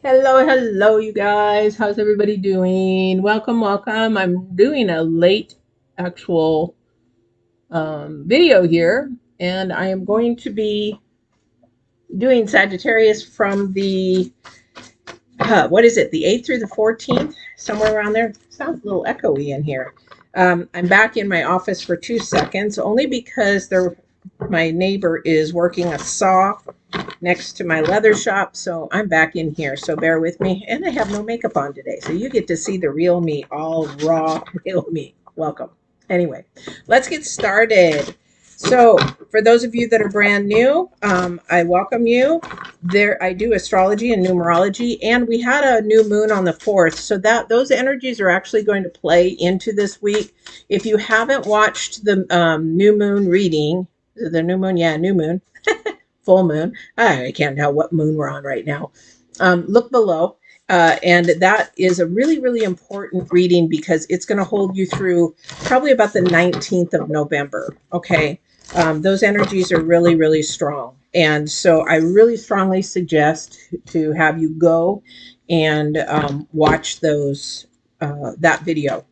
Hello, you guys. How's everybody doing? Welcome. I'm doing a late actual video here, and I am going to be doing Sagittarius from the what is it, the 8th through the 14th, somewhere around there. Sounds a little echoey in here. I'm back in my office for 2 seconds, only because my neighbor is working a saw next to my leather shop, so I'm back in here. So bear with me, and I have no makeup on today, so you get to see the real me, all raw, real me. Welcome. Anyway, let's get started. So, for those of you that are brand new, I welcome you. There, I do astrology and numerology, and we had a new moon on the 4th, so that those energies are actually going to play into this week. If you haven't watched the new moon reading, the new moon, yeah, new moon, full moon. I can't tell what moon we're on right now. Look below. And that is a really, really important reading because it's going to hold you through probably about the 19th of November. Okay. Those energies are really, really strong. And so I really strongly suggest to have you go and watch that video.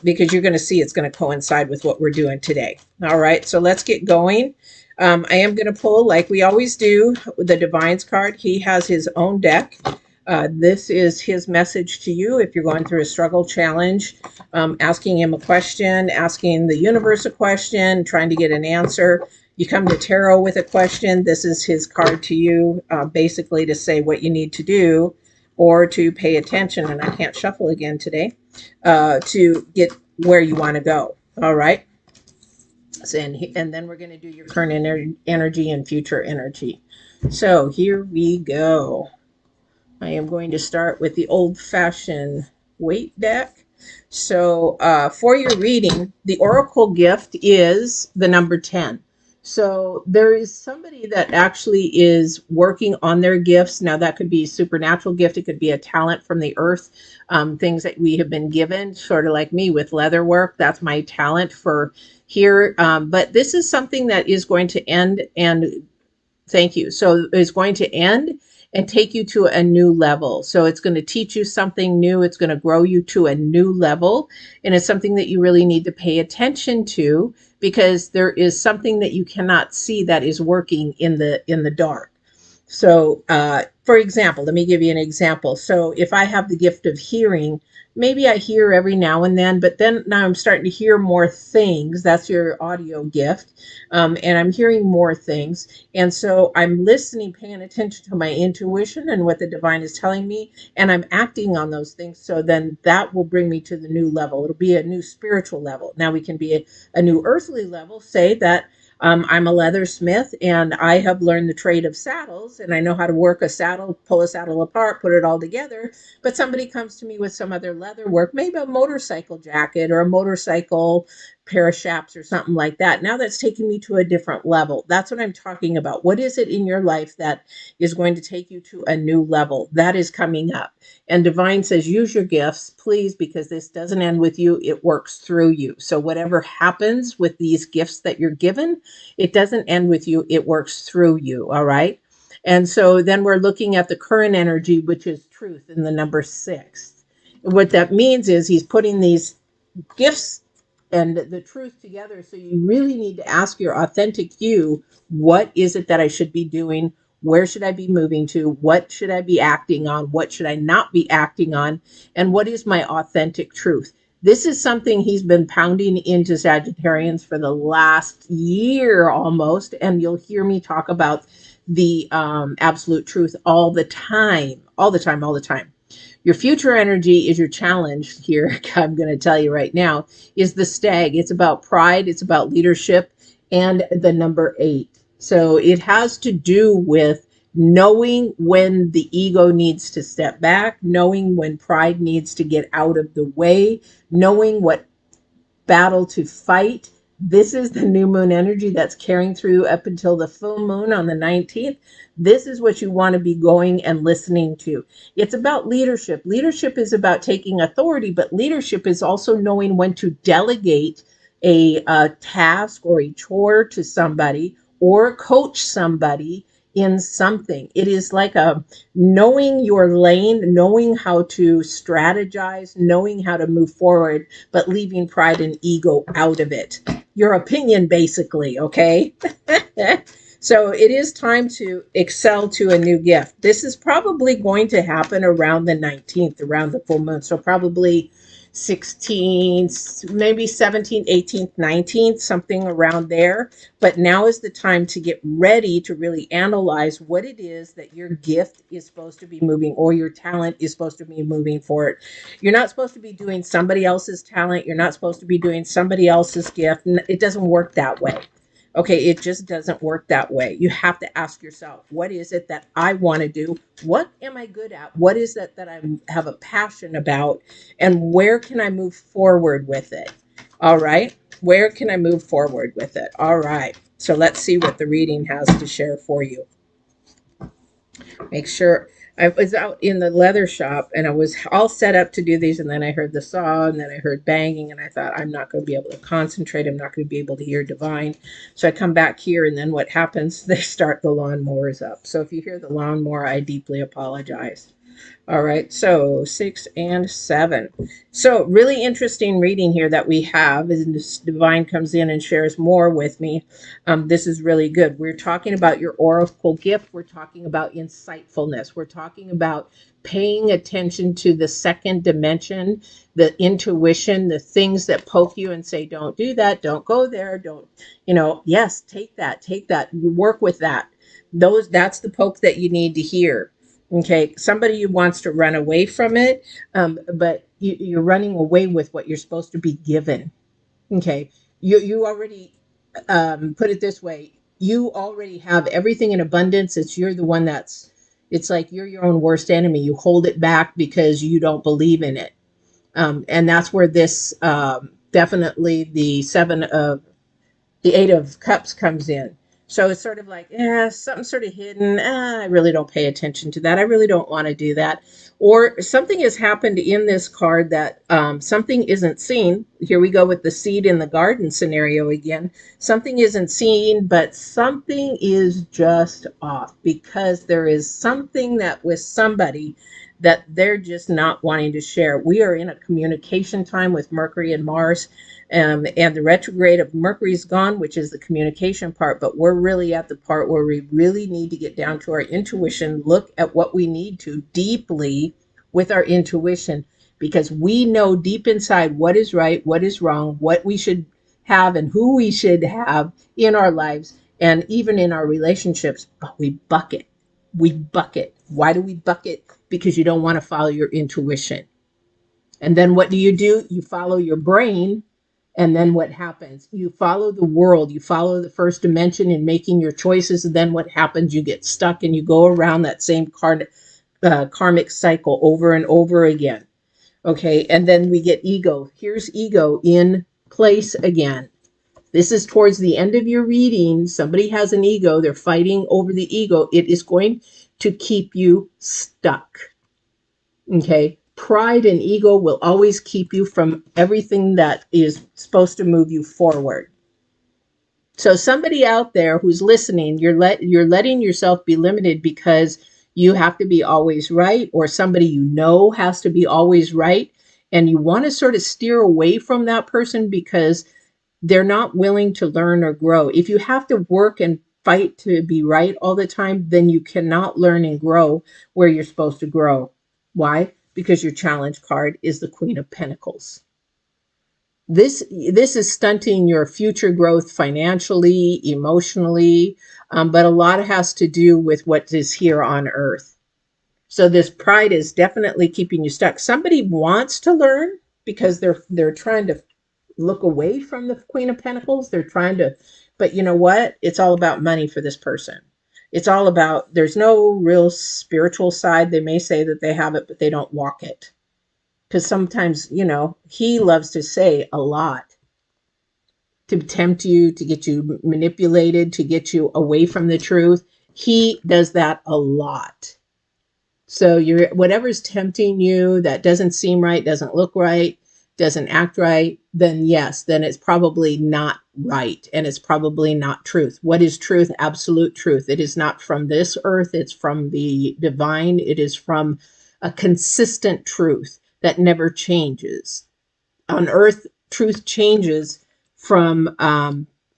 Because you're going to see it's going to coincide with what we're doing today. All right, so let's get going. I am going to pull, like we always do, the Divine's card. He has his own deck. This is his message to you if you're going through a struggle challenge, asking him a question, asking the universe a question, trying to get an answer. You come to tarot with a question. This is his card to you, basically to say what you need to do or to pay attention. And I can't shuffle again today, to get where you want to go. All right. And then we're going to do your current energy and future energy. So here we go. I am going to start with the old-fashioned weight deck. So for your reading, the oracle gift is the number 10. So there is somebody that actually is working on their gifts. Now that could be a supernatural gift. It could be a talent from the earth, things that we have been given, sort of like me with leather work. That's my talent for here. But this is something that is going to end, and thank you. So it's going to end and take you to a new level. So it's going to teach you something new. It's going to grow you to a new level. And it's something that you really need to pay attention to because there is something that you cannot see that is working in the dark. So, for example, let me give you an example. So if I have the gift of hearing, maybe I hear every now and then, but then now I'm starting to hear more things. That's your audio gift. And I'm hearing more things. And so I'm listening, paying attention to my intuition and what the divine is telling me, and I'm acting on those things. So then that will bring me to the new level. It'll be a new spiritual level. Now we can be a new earthly level, say that I'm a leathersmith and I have learned the trade of saddles and I know how to work a saddle, pull a saddle apart, put it all together. But somebody comes to me with some other leather work, maybe a motorcycle jacket or a motorcycle pair of chaps or something like that. Now that's taking me to a different level. That's what I'm talking about. What is it in your life that is going to take you to a new level? That is coming up. And Divine says, use your gifts, please, because this doesn't end with you. It works through you. So whatever happens with these gifts that you're given, it doesn't end with you. It works through you. All right. And so then we're looking at the current energy, which is truth in the number 6. What that means is he's putting these gifts and the truth together. So you really need to ask your authentic you, what is it that I should be doing? Where should I be moving to? What should I be acting on? What should I not be acting on? And what is my authentic truth? This is something he's been pounding into Sagittarians for the last year almost. And you'll hear me talk about the absolute truth all the time, all the time, all the time. Your future energy is your challenge here. I'm going to tell you right now is the stag. It's about pride. It's about leadership and the number 8. So it has to do with knowing when the ego needs to step back, knowing when pride needs to get out of the way, knowing what battle to fight. This is the new moon energy that's carrying through up until the full moon on the 19th. This is what you want to be going and listening to. It's about leadership. Leadership is about taking authority, but leadership is also knowing when to delegate a task or a chore to somebody or coach somebody in something. It is like a knowing your lane, knowing how to strategize, knowing how to move forward, but leaving pride and ego out of it. Your opinion, basically, okay? So it is time to excel to a new gift. This is probably going to happen around the 19th, around the full moon. So probably 16th, maybe 17th, 18th, 19th, something around there. But now is the time to get ready to really analyze what it is that your gift is supposed to be moving, or your talent is supposed to be moving forward. You're not supposed to be doing somebody else's talent. You're not supposed to be doing somebody else's gift. It doesn't work that way. Okay, it just doesn't work that way. You have to ask yourself, what is it that I want to do? What am I good at? What is it that I have a passion about? And where can I move forward with it? All right. Where can I move forward with it? All right. So let's see what the reading has to share for you. Make sure. I was out in the leather shop and I was all set up to do these, and then I heard the saw, and then I heard banging, and I thought, I'm not going to be able to concentrate. I'm not going to be able to hear divine. So I come back here, and then what happens? They start the lawnmowers up. So if you hear the lawnmower, I deeply apologize. All right, so 6 and 7. So really interesting reading here that we have. And this divine comes in and shares more with me. This is really good. We're talking about your oracle gift. We're talking about insightfulness. We're talking about paying attention to the second dimension, the intuition, the things that poke you and say, don't do that, don't go there, don't, yes, take that, work with that. That's the poke that you need to hear. Okay, somebody who wants to run away from it, but you're running away with what you're supposed to be given. Okay, you already put it this way: you already have everything in abundance. You're the one it's like you're your own worst enemy. You hold it back because you don't believe in it, and that's where this definitely the 8 of Cups comes in. So it's sort of like, something sort of hidden. I really don't pay attention to that. I really don't want to do that. Or something has happened in this card that something isn't seen. Here we go with the seed in the garden scenario again. Something isn't seen, but something is just off, because there is something that with somebody that they're just not wanting to share. We are in a communication time with Mercury and Mars. And the retrograde of Mercury is gone, which is the communication part, but we're really at the part where we really need to get down to our intuition, look at what we need to deeply with our intuition, because we know deep inside what is right, what is wrong, what we should have and who we should have in our lives and even in our relationships, but we bucket. We bucket. Why do we bucket? Because you don't want to follow your intuition. And then what do? You follow your brain. And then what happens? You follow the world, you follow the first dimension in making your choices. And then what happens? You get stuck and you go around that same karmic cycle over and over again. Okay. And then we get ego. Here's ego in place again. This is towards the end of your reading. Somebody has an ego. They're fighting over the ego. It is going to keep you stuck. Okay. Pride and ego will always keep you from everything that is supposed to move you forward. So somebody out there who's listening, you're letting yourself be limited because you have to be always right, or somebody has to be always right, and you want to sort of steer away from that person because they're not willing to learn or grow. If you have to work and fight to be right all the time, then you cannot learn and grow where you're supposed to grow. Why? Because your challenge card is the Queen of Pentacles. This is stunting your future growth financially, emotionally, but a lot has to do with what is here on Earth. So this pride is definitely keeping you stuck. Somebody wants to learn because they're trying to look away from the Queen of Pentacles. They're trying to, but you know what? It's all about money for this person. It's all about, there's no real spiritual side. They may say that they have it, but they don't walk it. Because sometimes, he loves to say a lot to tempt you, to get you manipulated, to get you away from the truth. He does that a lot. So whatever's tempting you that doesn't seem right, doesn't look right, doesn't act right, then yes, then it's probably not right. And it's probably not truth. What is truth? Absolute truth. It is not from this earth. It's from the divine. It is from a consistent truth that never changes. On earth, truth changes from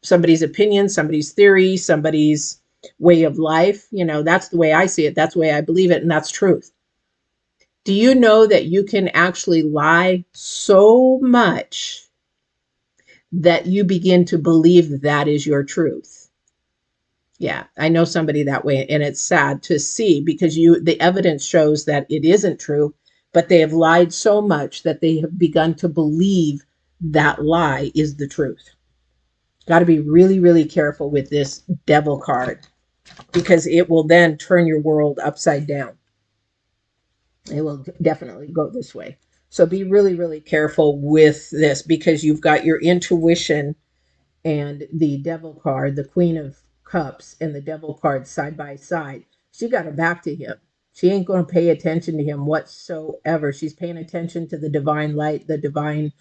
somebody's opinion, somebody's theory, somebody's way of life. You know, that's the way I see it. That's the way I believe it. And that's truth. Do you know that you can actually lie so much that you begin to believe that is your truth? Yeah, I know somebody that way, and it's sad to see because the evidence shows that it isn't true, but they have lied so much that they have begun to believe that lie is the truth. Got to be really, really careful with this devil card because it will then turn your world upside down. It will definitely go this way. So be really, really careful with this because you've got your intuition and the devil card, the Queen of Cups, and the devil card side by side. She got her back to him. She ain't going to pay attention to him whatsoever. She's paying attention to the divine light, the divine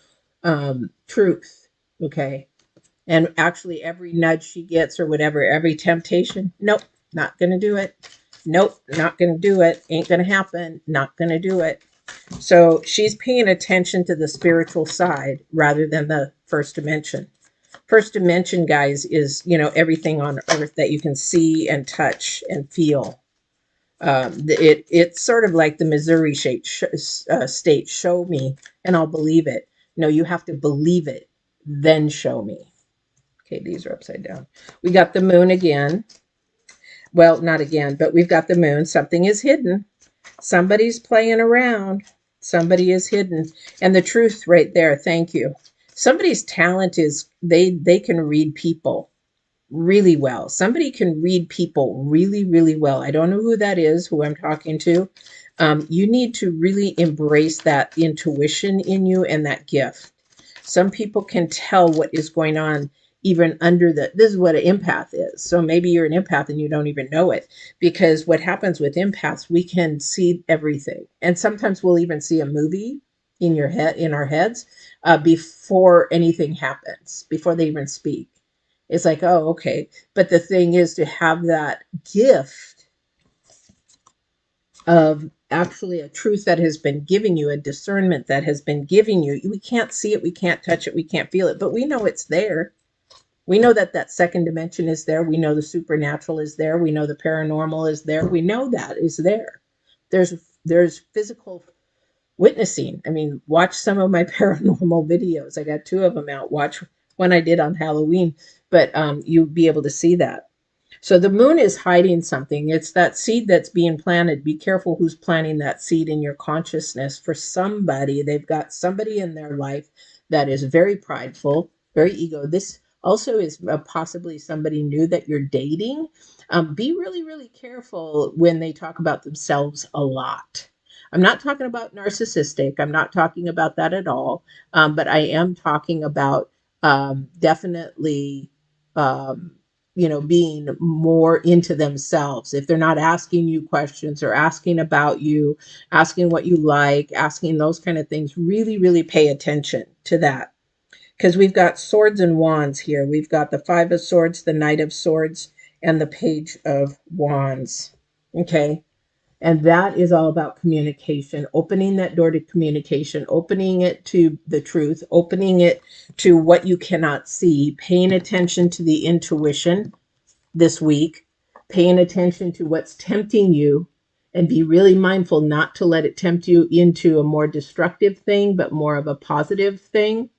truth. Okay. And actually, every nudge she gets or whatever, every temptation, nope, not going to do it. Nope, not going to do it. Ain't going to happen. Not going to do it. So she's paying attention to the spiritual side rather than the first dimension. First dimension, guys, is, you know, everything on earth that you can see and touch and feel. It's sort of like the Missouri state. Show me and I'll believe it. No, you have to believe it, then show me. Okay, these are upside down. We got the moon again. Well, not again, but we've got the moon. Something is hidden. Somebody's playing around. Somebody is hidden. And the truth right there, thank you. Somebody's talent is they can read people really well. Somebody can read people really, really well. I don't know who that is, who I'm talking to. You need to really embrace that intuition in you and that gift. Some people can tell what is going on even under this is what an empath is. So maybe you're an empath and you don't even know it, because what happens with empaths, we can see everything. And sometimes we'll even see a movie in your head, in our heads, before anything happens, before they even speak. It's like, oh, okay. But the thing is to have that gift of actually a truth that has been giving you, a discernment that has been giving you. We can't see it, we can't touch it, we can't feel it, but we know it's there. We know that that second dimension is there. We know the supernatural is there. We know the paranormal is there. We know that is there. There's physical witnessing. I mean, watch some of my paranormal videos. I got 2 of them out. Watch one I did on Halloween, but you'll be able to see that. So the moon is hiding something. It's that seed that's being planted. Be careful who's planting that seed in your consciousness for somebody. They've got somebody in their life that is very prideful, very ego. This also is possibly somebody new that you're dating. Be really, really careful when they talk about themselves a lot. I'm not talking about narcissistic. I'm not talking about that at all. But I am talking about definitely, being more into themselves. If they're not asking you questions or asking about you, asking what you like, asking those kind of things, really, really pay attention to that. Because we've got swords and wands here. We've got the 5 of swords, the Knight of Swords, and the Page of Wands. Okay. And that is all about communication, opening that door to communication, opening it to the truth, opening it to what you cannot see, paying attention to the intuition this week, paying attention to what's tempting you, and be really mindful not to let it tempt you into a more destructive thing, but more of a positive thing.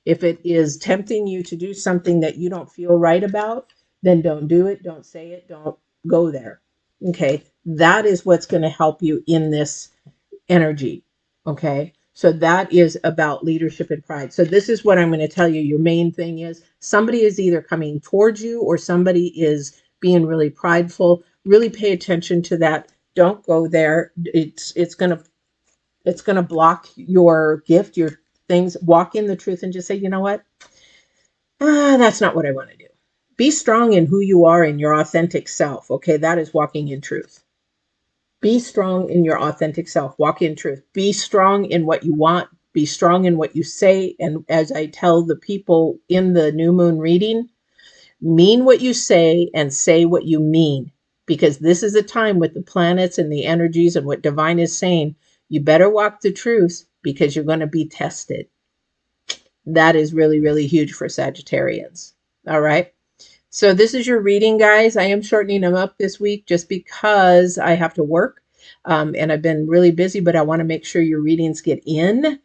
If it is tempting you to do something that you don't feel right about, then don't do it. Don't say it. Don't go there. Okay. That is what's going to help you in this energy. Okay. So that is about leadership and pride. So this is what I'm going to tell you. Your main thing is somebody is either coming towards you or somebody is being really prideful. Really pay attention to that. Don't go there. It's going to block your gift, your things. Walk in the truth and just say, you know what? That's not what I want to do. Be strong in who you are and your authentic self. Okay. That is walking in truth. Be strong in your authentic self. Walk in truth. Be strong in what you want. Be strong in what you say. And as I tell the people in the new moon reading, mean what you say what you mean. Because this is a time with the planets and the energies and what divine is saying. You better walk the truth because you're going to be tested. That is really, really huge for Sagittarians. All right. So this is your reading, guys. I am shortening them up this week just because I have to work. And I've been really busy, but I want to make sure your readings get in.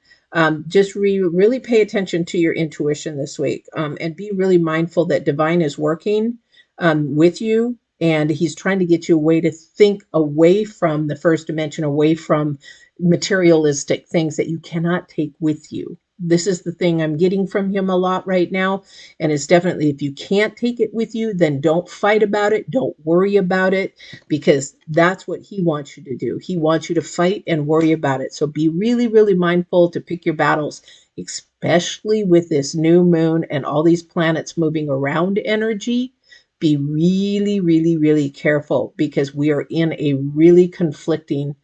Just really pay attention to your intuition this week, and be really mindful that divine is working with you, and he's trying to get you a way to think away from the first dimension, away from materialistic things that you cannot take with you. This is the thing I'm getting from him a lot right now. And it's definitely, if you can't take it with you, then don't fight about it. Don't worry about it, because that's what he wants you to do. He wants you to fight and worry about it. So be really, really mindful to pick your battles, especially with this new moon and all these planets moving around energy. Be really, really, really careful, because we are in a really conflicting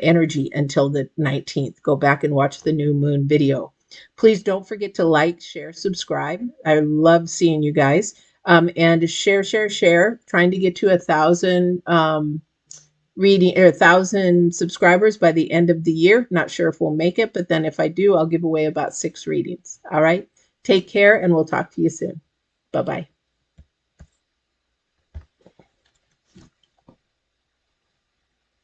energy until the 19th. Go back and watch the new moon video. Please don't forget to like, share, subscribe. I love seeing you guys. And share. Trying to get to 1,000 reading, or 1,000 subscribers by the end of the year. Not sure if we'll make it, but then if I do, I'll give away about 6 readings. All right. Take care, and we'll talk to you soon. Bye-bye.